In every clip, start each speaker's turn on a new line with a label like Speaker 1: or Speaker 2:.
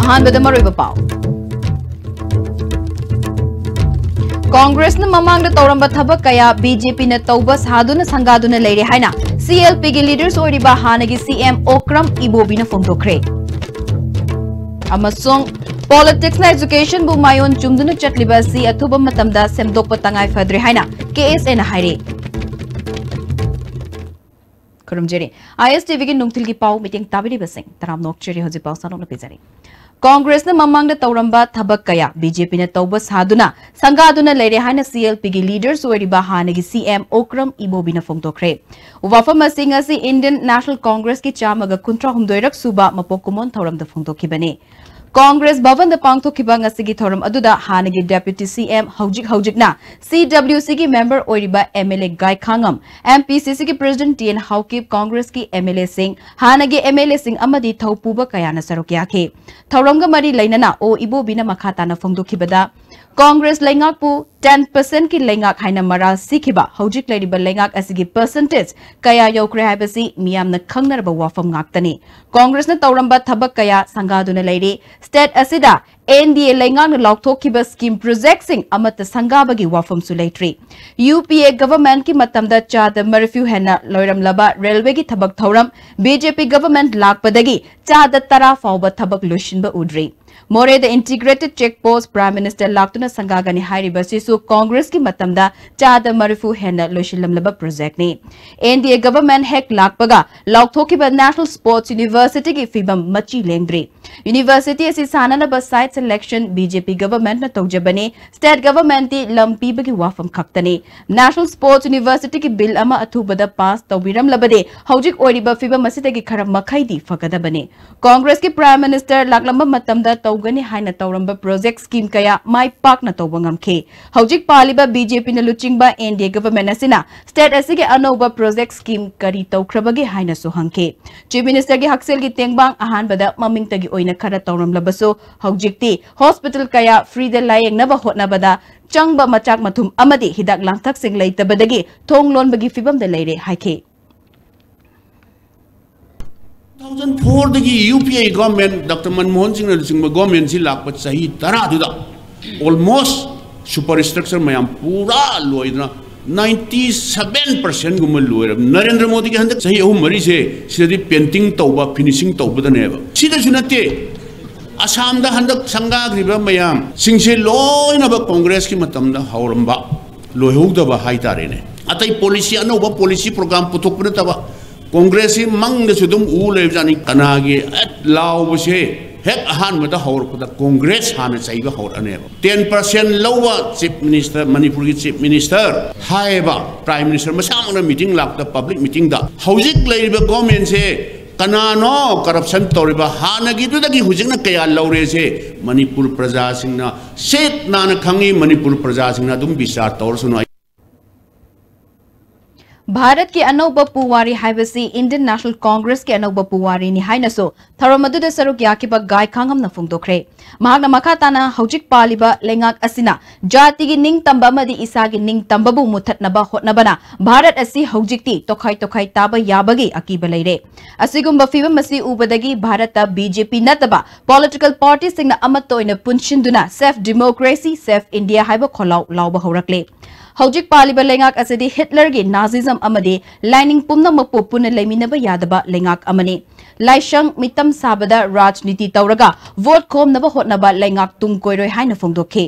Speaker 1: अहानबद मरोइब पाव कांग्रेस न ममांग तौरंब थबक कया बीजेपी न तौब सादुन संगादुन लेरे हाइना सीएलपी के लीडर्स ओरिबा हानगी सीएम ओक्रम इबोबी न फोंदोखरे अमसोंग पॉलिटिक्स न एजुकेशन बु मायोन चुमदुन चटलिबा सी अथुब मतमदा सेमदोक तंगाई फद्रे हाइना केएसएन हाइरे खुरुमजेरी आईएसटीवी की नुंगथिल की पाव मीटिंग ताबिरी बसिंग तराम नोकचेरी होजि पाव सानोक न पेजरी कांग्रेस न ममांग तौरंबा थबक कया बीजेपी न तौब सादुना संगादुना लेरे हाइना सीएलपी की लीडर्स ओरिबा हानगी सीएम ओक्रम इबोबी न फोंदोखरे वफम असिंग असि इंडियन नेशनल कांग्रेस की चामग कुंट्रा हुमदोइरक सुबा मपोकुमोन थौरम द फोंदोखिबने कांग्रेस भवन द पांगथोखिबा ngasi थौरम अदुदा हानगी डेप्यूटी सीएम हौजिकना सीडब्ल्यूसी की मेंबर ओरिबा एमएलए गाय खांगम एमपीसीसी की प्रेसिडेंट टीएन हाउकिप कांग्रेस की एमएलए सिंह हानगी एमएलए सिंह अमदी थौपुबा कयाना सरोक्याखे थौरमगा मरी लैनना ओ इबोबिना मखाताना फोंदोखिबदा कांग्रेस लैंगाकपु 10% की लैंगाक हाइना मराल सिखिबा हौजिक लैरिबा लैंगाक असिगी परसेंटेज कया यौक्रे हाइबसी मियामना खंगनरबा वाफम गाक्तनी कांग्रेस न तौरंबा थबक कया संगादुना लैरे स्टेट असिदा एनडीए लैंगाक लौथोखिबा स्कीम प्रोजेक्ट सिंह अमत संगाबगी वाफम सु लैट्री यूपीए गवर्नमेंट की मतमदा चाद मरफ्यू हेना लोइरमलबा रेलवे की थबक थौरम बीजेपी गवर्नमेंट लाकपदगी चाद 10 फाउबा थबक लोशिनबा उड्री मोरे द integrated check post prime minister लाक्तुना संगागनी हाइरिबसिसु कांग्रेस की मतमदा चाद मरफ्यू हेना लोशिलमलबा प्रोजेक्ट ने एनडीए गवर्नमेंट हेक लाकपगा लौथोखिबा नेशनल स्पोर्ट्स यूनिवर्सिटी की फिबम मची लेंद्री यूनिवर्सिटी असि साननबा साइट सिलेक्शन बीजेपी गवर्नमेंट न तौजबने स्टेट गवर्नमेंट ती लंपीबगी वाफम खक्तने नेशनल स्पोर्ट्स यूनिवर्सिटी की बिल अमा अथुबदा पास तौबिरमलबदे हौजिक ओरिबा फिबम मसिदगी खरा मखैदी फगदबने कांग्रेस की प्राइम मिनिस्टर लाकलंबा मतमदा तौगनी हाइना तौरंबा प्रोजेक्ट स्कीम कया माइ पाकना तौबा ngamखे हौजिक पालिबा बीजेपी न लुचिंगबा एनडीए गवर्नमेंट असिना स्टेट असिगे अनौबा प्रोजेक्ट स्कीम करी तौख्रबगे हाइना सो हंखे चीफ मिनिस्टर की हक्सेल की तेंगबांग अहानबदा ममिंगतगी ओइना खरा तौरमलबसो हौजिकती हॉस्पिटल कया फ्री द लायंगनबा होटनबदा चंगबा मचाक मथुम अमदी हिदाक लांथक सिंग लैतबदगी थोंग लोनबगी फिबम द लैरे हाइखे
Speaker 2: 2004 दगी UPA government doctor Manmohan Singh ने गवर्नमेंट से लाख सही तरह ऑलमोस्ट सुपर स्ट्रक्चर मैम पूरा लोइदना 97% गुम लोइर नरेंद्र मोदी के हंदक सही अहम मरी से सिदी पेंटिंग तौबा फिनिशिंग तौबदनेब सिदसु नते असम दा हंदक संगाग्रिबा मैम सिंसे लोइनबा कांग्रेस की मतमदा हौरंबा लोइहौदबा हाइतारेने अतै पॉलिसी अनौबा पॉलिसी प्रोग्राम पुथोकपन तबा कांग्रेस मंग उ लेजानी कनागे लाउबसे हेक अहानबदा हौरपदा कांग्रेस हाना चाइबा हौरने 10% लौबा चीफ मिनिस्टर मणिपुर की चीफ मिनिस्टर हाइबा प्राइम मिनिस्टर मसामना मीटिंग लाक्ता पब्लिक मीटिंग दा हौजिक लैरिबा गवर्नमेंट से कनानो करप्शन तौरिबा हानगिदुदगी हुजिकना कया लौरे से मणिपुर प्रजा सिंगना सेत नाना खंगी मणिपुर प्रजा सिंगना दुम विचार तौरसुनो
Speaker 1: भारत की अनौब पुवारी हाइबसी इंडियन नेशनल कांग्रेस के अनौब पुवारी नि हाइनसो थरमदुद सरुक याकिबा गाय खांगम न फुंगदोखरे महागना मखाताना हौजिक पालिबा लेंगाक असिना जाति की निंग तंबा मदि इसा की निंग तंबबु मुथतनबा होतनबना भारत असि हौजिकती तोखाई तोखाई ताबा याबगी अकीबा लैरे असिगुम्बा फिबम मसि उबदगी भारत बीजेपी नतबा पॉलिटिकल पार्टी सिंगना अमत तोइना पुनशिंदुना सेफ डेमोक्रेसी सेफ इंडिया हाइबा खोलाउ लाउबा हौरकले हौजिक पालिबा लेंगाक असदि हिटलर की नाजिज्म अमदि लाइनिंग पुनमकपु पुन लेमिनबा यादबा लेंगाक अमने लाइशंग मितम साबदा राजनीति तौरगा वोट खोमनबा होतनबा लेंगाक तुंग कोइरोय हाइना फोंदोखे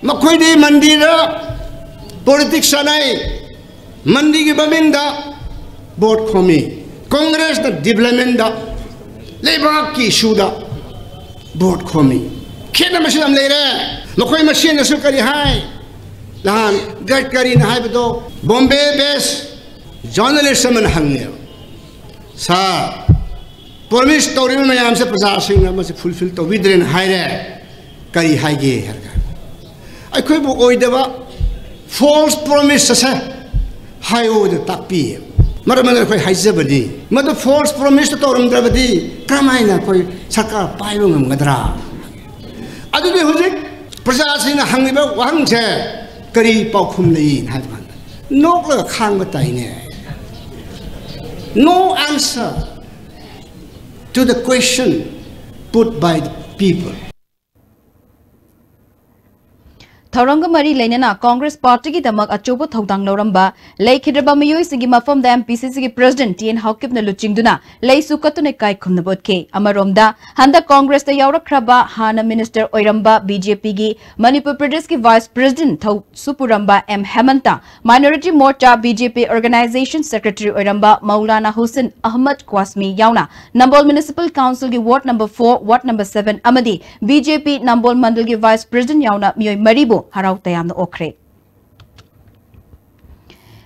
Speaker 3: मखोइदि मंदिर पॉलिटिक्स सनाई मंदी की बमिंदा वोट खोमी कांग्रेस द डेवलपमेंट दा लेबाक की इशूदा वोट खोमी खेना मसलम ले रे मखोई मशीन नसु करी हाय लहान गडकरी न हाय बदो बॉम्बे बेस जर्नलिस्ट मन हंगे सा प्रॉमिस तौरी में याम से प्रजा सिंह न मसे फुलफिल तो विद्रेन हाय रे करी हाय गे हरगा अखोई बो ओइदबा फॉल्स प्रॉमिस से हाय ओ द तापी मरमन अखोई हाइजबदी मद फॉल्स प्रॉमिस तो तौरमद्रबदी क्रमाइना कोई सरकार पाइबो ngमगदरा अदुदि हुजिक प्रजा सिंह हंगिबा वहंग से करी पाउखुम लई हाइबान नोक खांग बताइने no answer to the question put by the people.
Speaker 1: Thauranga Mari Lenana, Congress Party ki damak achobo thaudang loramba, Lake Hidraba Mayoy Sigi Mafam the MPCC President Tien Haukip na Luchingduna, Lay Sukatune Kai Kumnabotke, Amaromda, Handa Congress the Yaura Kraba, Hana Minister Oiramba, BJP gi, Manipur Pradesh ki Vice President Thau Supuramba M. Hemanta, Minority Morcha BJP Organization Secretary Oiramba, Maulana Hussein Ahmad Kwasmi Yauna, Nambol Municipal Council ki Ward number 4, Ward number 7, Amadi, BJP Nambol Mandal ki Vice President Yauna, Mioy Maribo, Harau Tayam Okre.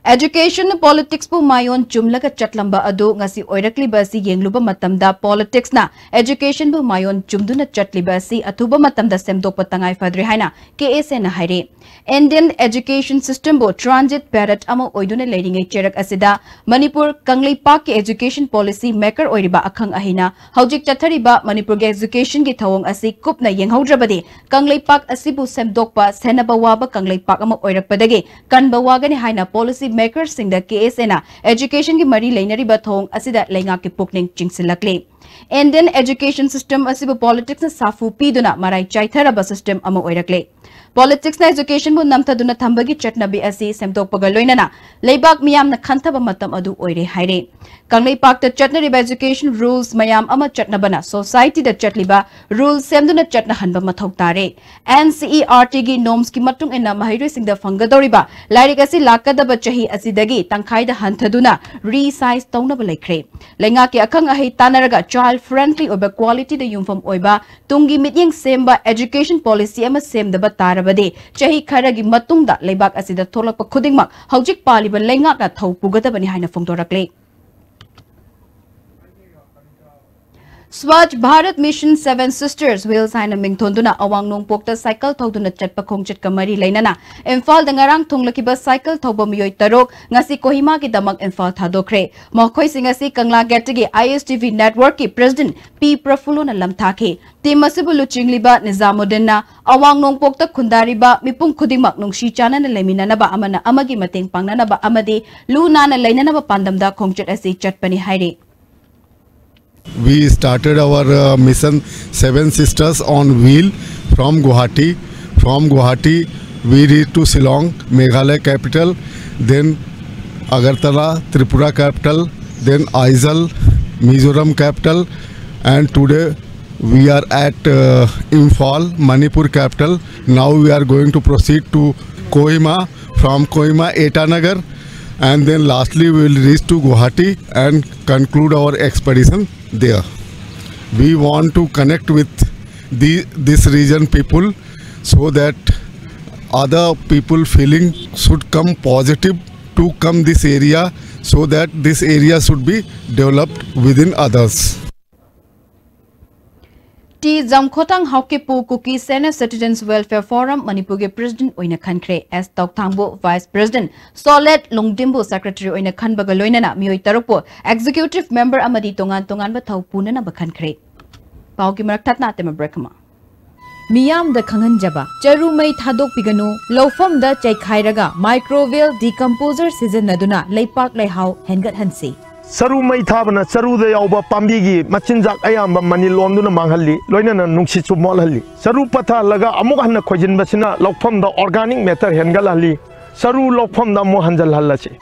Speaker 1: Education politics po mayon jumlaga chatlamba ado ngasi oirakli basi yengluba matamda politics na education po mayon jumduna chatli basi atuba matamda semdok patangai fadri haina KSN na haire. Indian education system bo transit parrot amo oiduna leading cherak asida Manipur Kanglaipak ki education policy maker oiriba akhang ahina haujik chathariba Manipur ge education ki thawong asi kupna yenghaudrabadi Kanglaipak asibu semdokpa senaba waba Kanglaipak amo oirakpadagi kanba wagani haina policy makers sing the KSN education ki mari lainari bathong asida lainga ki pukning chingsilakle. Indian education system asibu politics na safu piduna marai chaithara system amo oirakle. Politics na education mo namtaduna thambagi chatnabi asi semdok pagaloinana leibak miyam na khantaba matam adu oire haire. Kanglaipak ta chatnariba education rules mayam ama chatnabana society da chatliba rules semduna chatna hanba mathok tare. NCERT gi norms ki matung ena mahiroi singda fangadoriba lairik asi lakadaba chahi asidagi tangkhai da hanthaduna resize taunaba laikre. Lainga ki akhang ahi tanaraga child friendly oba quality da yumfam oiba tungi mityeng semba education policy ama semdaba tarabade chahi kharagi matungda leibak asida tholakpa khudingmak haujik paliba lainga ka thau pugadabani haina phongdorakle. Swachh Bharat Mission Seven Sisters Wheels haina mingthonduna awang nongpokta cycle thoduna chatpa khongchat kamari leinana Imphal dangarang thunglakiba cycle thoba miyoi tarok ngasi Kohima ki damak Imphal thadokre mokhoi singasi Kangla Gatagi ISTV network ki president P Prafulo na lamthake team asibu luchingliba Nizamuddin na awang nongpokta khundariba mipung khudingmak nungshi chana na leminana ba amana amagi mateng pangnana ba amadi luna na leinana ba pandamda khongchat asi chatpani haire.
Speaker 4: We started our mission Seven Sisters on Wheel from Guwahati. From Guwahati, we reached to Shillong, Meghalaya capital, then Agartala, Tripura capital, then Aizawl, Mizoram capital, and today we are at Imphal, Manipur capital. Now we are going to proceed to Kohima, from Kohima, Etanagar, and then lastly we will reach to Guwahati and conclude our expedition there. We want to connect with this region people so that other people feeling should come positive to come this area so that this area should be developed within others.
Speaker 1: T Zamkhotang Haukepu Kuki Senior Citizens Welfare Forum Manipur President Oina Khankre as Tokthangbo Vice President Solet Longdimbo Secretary Oina Khanbaga Loinana Mioi Tarupo Executive Member Amadi Tongan Tongan Bathau Punana Bakhankre Pauki Maraktatna Tema Brekama Miyam the Kanganjaba Charumai Thadok Pigano Lofam the Chaikhairaga Microbial Decomposer Season Naduna Leipak Leihau Hengat Hansi
Speaker 5: Saru mai thabana saru da yauba pambigi machinjak ayamba mani lomduna manghalli loinana nungsi chu molhalli saru patha laga amuk hanna khojin basina lokpham da organic matter hengal halli saru lokpham da mo hanjal hallachi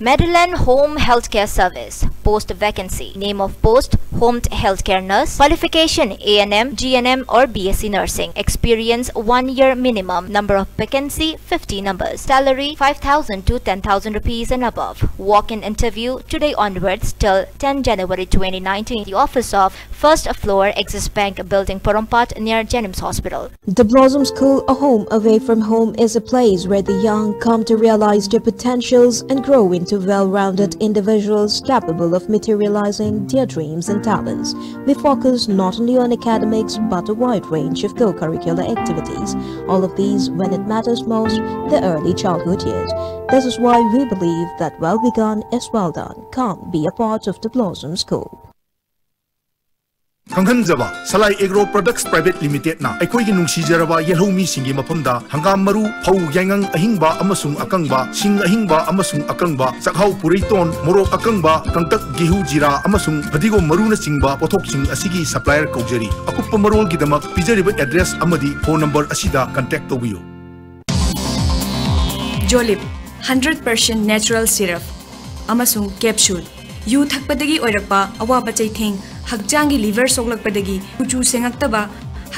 Speaker 6: Maryland Home Healthcare Service. Post vacancy. Name of post, Home Healthcare Nurse. Qualification, A&M, GNM or BSc Nursing. Experience, 1 year minimum. Number of vacancy, 50 numbers. Salary, 5,000 to 10,000 rupees and above. Walk-in interview, today onwards till 10 January 2019. The office of First Floor, Axis Bank Building, Porompat, near Jennings Hospital.
Speaker 7: The Blossom School, a home away from home, is a place where the young come to realize their potentials and grow into well-rounded individuals capable of materializing their dreams and talents. We focus not only on academics but a wide range of co-curricular activities. All of these when it matters most, the early childhood years. This is why we believe that well begun is well done. Come be a part of the Blossom School.
Speaker 5: खंगनजबा सलाई agro products private limited ना अखोई नुंसीजरबा येलौमी सिंगी मफमदा हंगाम मरु फौ यांगंग अहिंगबा अमसुंग अकंगबा सिंग अहिंगबा अमसुंग अकंगबा चखौ पुरैतोन मोरोक अकंगबा कंतक गेहू जीरा अमसुंग फदिगो मरुना चिंगबा पोथोकसिंग असिगी सप्लायर कौजरी अकुप्प मरोल गिदमक पिजरिबा एड्रेस अमदी फोन नंबर असिदा कांटेक्ट तौबियो
Speaker 8: जोलिप 100% नेचुरल सिरप अमसुंग कैप्सूल यू थकपदगी ओइरकपा अवाबा चैथेंग हक्चांगी लिवर सोगलकपदगी कुचू सेंगक्तबा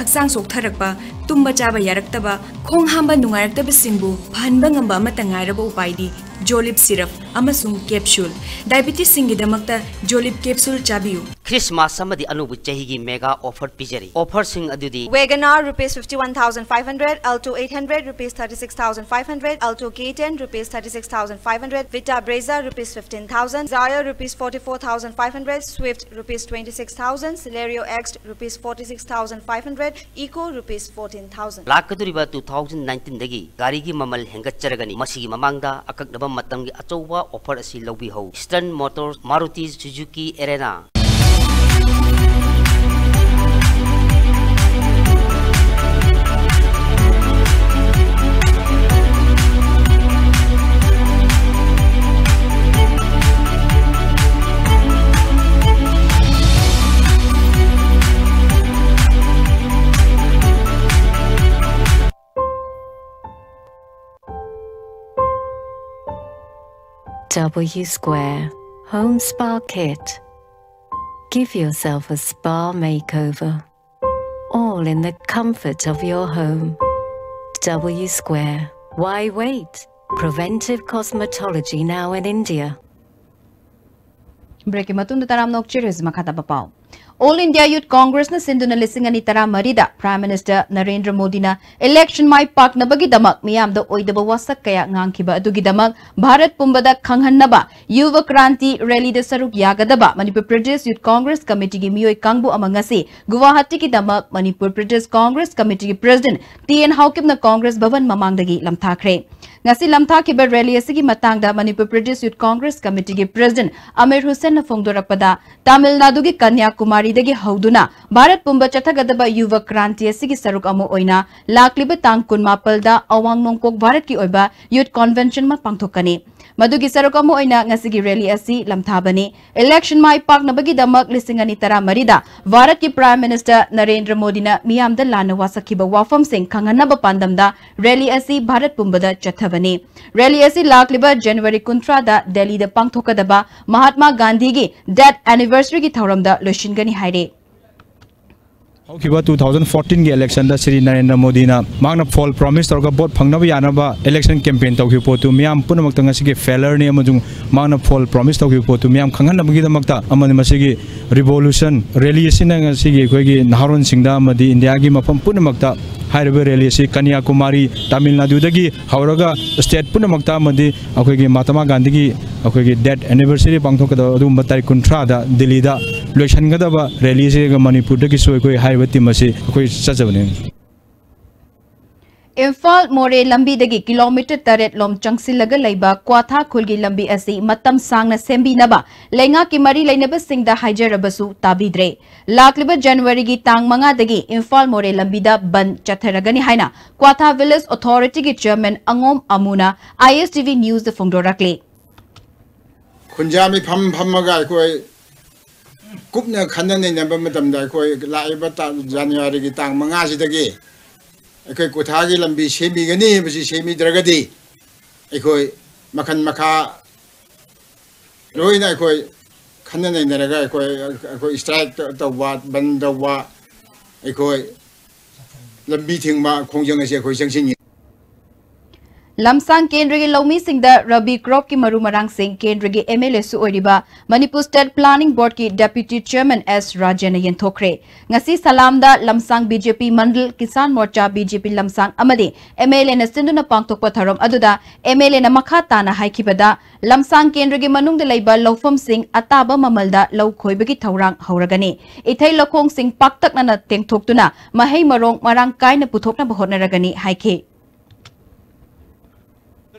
Speaker 8: हक्चांग सोक्थरकपा तुम्बा चाबा यारक्तबा खोंग हांबा नुंगायरक्तबा सिंबु फहनबा ngamba amata ngairaba upaidi जोलिप सिरप अमसुंग कैप्सूल डायबिटीज सिंगिदमक्ता जोलिप कैप्सूल चाबियु
Speaker 9: क्रिसमस समदि अनुबु चहिगी मेगा ऑफर पिजरी ऑफर सिंग अदुदी
Speaker 10: WagonR rupees 51,500 Alto 800 rupees 36,500 Alto K10 rupees 36,500 Vitara Brezza rupees 15,000 जाया rupees 44,500 Swift rupees 26,000 Celerio X rupees 46,500 Eeco rupees 14,000
Speaker 9: लाकदुरिबा 2019 दगी गाड़ी की ममल हेंगचरगनी मसीगी ममांगदा अककनबा मतंगी अचौबा ऑफर असी लौबी हो eastern Motors Maruti Suzuki arena
Speaker 11: W Square Home Spa Kit. Give yourself a spa makeover, all in the comfort of your home. W Square. Why wait? Preventive cosmetology now in India.
Speaker 1: Breaking matunda taram nok cheers makata bapao. All India Youth Congress na sinduna lising ani tara marida Prime Minister Narendra Modi na election mai pak na bagi damak miyam da oidaba wasak kaya ngangkiba adugi damak Bharat pumbada khanghanaba Yuva Kranti rally da saruk yagadaba Manipur Pradesh Youth Congress Committee gi miyoi kangbu amangasi Guwahati ki damak Manipur Pradesh Congress Committee gi President TN Haukim na Congress Bhavan mamangdagi lamthakre ngasi lamthakiba rally asigi matangda Manipur Pradesh Youth Congress Committee gi President Amir Hussain na phongdorakpada Tamil Nadu gi Kanyakumari दगी हौदुना भारत पुंबा चथगदबा युवा क्रांति असगी सरुक अमु ओइना लाकलिबा तांग कुनमापलदा अवांग नोंगपोक भारत की ओइबा youth convention मा पांगथोकनी मदुगी सरुक अमु ओइना ngasi रैली असि लमथाबनी इलेक्शन माइ पाकनबगी दमक लिसिंगनी तरा मरिदा भारत की प्राइम मिनिस्टर नरेंद्र मोदी ना मियामदा लाना वासखिबा वाफम सिंह खंगनबा पांदमदा रैली असि भारत पुंबदा चथबनी रैली असि लाकलिबा जनवरी 19 दा दिल्ली दा पांगथोकदबा महात्मा गांधी की डेथ एनिवर्सरी की थौरमदा लोशिनगनी हाइरे
Speaker 12: 2014 की इलेक्शन दा श्री नरेंद्र मोदी ना मांगना फॉल प्रॉमिस तौर का वोट फंगनब यानबा इलेक्शन कैंपेन तौखि पोतु मियाम पुनमक तंगसिगे फेलर ने अमजुंग मांगना फॉल प्रॉमिस तौखि पोतु मियाम खंगनबगी दमक्ता अमनि मसिगे रिवोल्यूशन रैली सिना ngasiगे खोगी नहारोन सिंगदा मदि इंडिया की मफम पुनमक्ता हाइरबे रैली से कन्याकुमारी तमिलनाडु दगी हौरगा स्टेट पुनमक्ता मदि अखोगी महात्मा गांधी की अखोगी डेथ एनिवर्सरी पांगथोकदा अदुम तारीख 19 दा दिल्ली दा लोइसनगदबा रैली से मणिपुर दगी सोय कोई हाइबे टीम से कोई सजबने
Speaker 1: इम्फाल मोरे लंबी दगी किलोमीटर 3 लोम चंगसिलगा लैबा क्वाथा खुलगी लंबी असि मतम सांगना सेंबीनबा लेंगा की मरी लेनबा सिंगदा हाइजरबसु ताबिद्रे लाकलिबा जनवरी की तांग 5 दगी इम्फाल मोरे लंबीदा बंद चथरगनी हाइना क्वाथा विलेज अथॉरिटी की चेयरमैन अंगोम अमुना ISTV न्यूज द फोंगदोरकले
Speaker 3: खुंजामी फम फमगा कोई कुपने खनने नबा मतमदा कोई लाइबा जनवरी की तांग 5 सिदगी अखोई कुथागी लंबी सेमीगनी बसी सेमीद्रगदी अखोई मखन मखा लोइना अखोई खनने नरगा अखोई स्ट्राइक तौबा बंद तौबा अखोई लंबी थिंगमा खोंजंग असे अखोई संसिंग
Speaker 1: लमसांग केंद्र के लौमी सिंह रबी क्रॉप की मरु मरांग सिंह केंद्र के MLA सु ओरिबा मणिपुर स्टेट प्लानिंग बोर्ड की डेप्यूटी चेयरमैन S राजन यंथोखरे ngasi salamda lamsang BJP मंडल किसान मोर्चा BJP लमसांग अमदे MLA न सिंधुना पांगथोकपा थरम अदुदा MLA न मखा ताना हाइखिबदा लमसांग केंद्र के मनुंग द लैबा लौफम सिंह अताबा ममलदा लौ खोइबगी थौरांग हौरगनी इथै लखोंग सिंह पाक्तकना तेंगथोकतुना महै मरोंग मरांग कायना पुथोकना बहोनरगनी हाइखे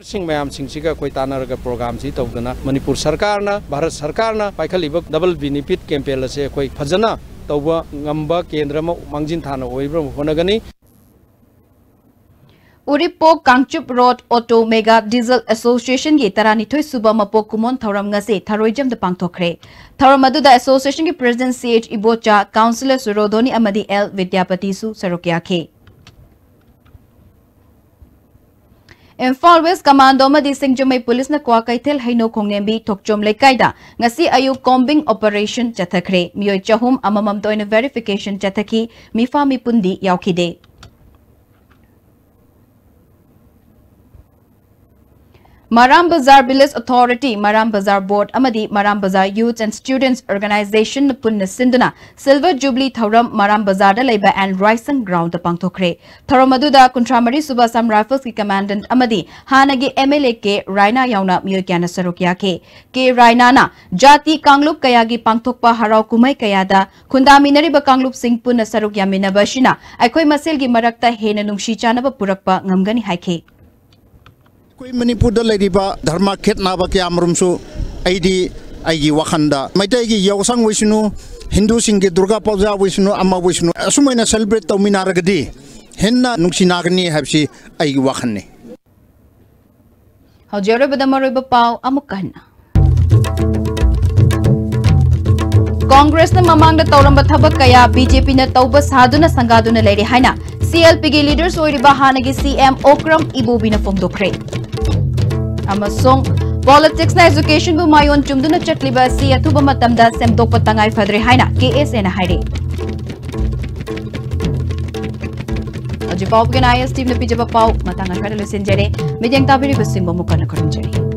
Speaker 13: सिंह मैम सिंह कोई तानरग प्रोग्राम से तौदना मणिपुर सरकार भारत सरकार पाइखलिब डबल बेनिफिट कैंपेन से कोई फजना तौबा ngamba केंद्र म मांगजिन थाना ओइब्र होनगनी
Speaker 1: Uripok Kangchup Road Auto Mega Diesel Association gi Taranithoi Suba Mapok Kumon Thoram ngase Tharoijam da pangthokre. Thoram aduda association gi President CH Ibocha, Councillor Surodoni amadi L Vidyapati su sarukya khe. Imphal West Commando amadi Singjomai Police na Kwa Kaithel Haino Khongnembi Thokchom Lekaida ngasi ayu combing operation chathakre. Miyoi chahum amamam toina verification chathaki mifa mipundi yaukhide. Maram Bazar Village Authority, Maram Bazar Board, Amadi, Maram Bazar Youth and Students Organization, Punna Sinduna, Silver Jubilee Thoram, Maram Bazar Laiba and Rising Ground the Pangtokre. Thoramaduda, Kuntramari Subasam Rifles ki Commandant Amadi, Hanagi MLA K, Raina Yauna, Muyakana Sarukyake, K. Rainana, Jati Kanglup Kayagi Pangtokpa Harau Kumai Kayada, Kundami Nariba Kanglup Singh Punna Sarukyamina Bashina, Akoi Masilgi Marakta Hena Nungshi Chanaba Purakpa Ngamgani Haike.
Speaker 14: कोई मणिपुर धर्म खेतनाब क्या मरुमसु आईगी वाखंदा मैतैगी यौसंग वैष्णु हिंदू सिंह के दुर्गा पूजा वैष्णु अम्मा वैष्णु असुमैना celebrate तौमिनारगदी हेन्ना नुक्सिनागनी हाबसी आईगी वाखन्ने
Speaker 1: हौजेरे बदमरोइब पाव अमुक कहना कांग्रेस ने ममांग तौरंब थबक कया BJP ने तौब साधुना संगादुना लेरे हाइना CLP के लीडर्स ओइरिबा हानगी CM ओक्रम इबोबिना फोंदोखरे अमसोंग पॉलिटिक्स ना एजुकेशन बु मायोन चुमदुना चटलिबा सी अथुबा मतमदा सेमदोकपा तंगाई फदरे हाइना KSA ना हाइरे अजिपाव के नायस टीम ने पिजबा पाव मतंगा खडले सिंजरे मिजेंग ताबिरि बसिंग बमुकना खरंजरी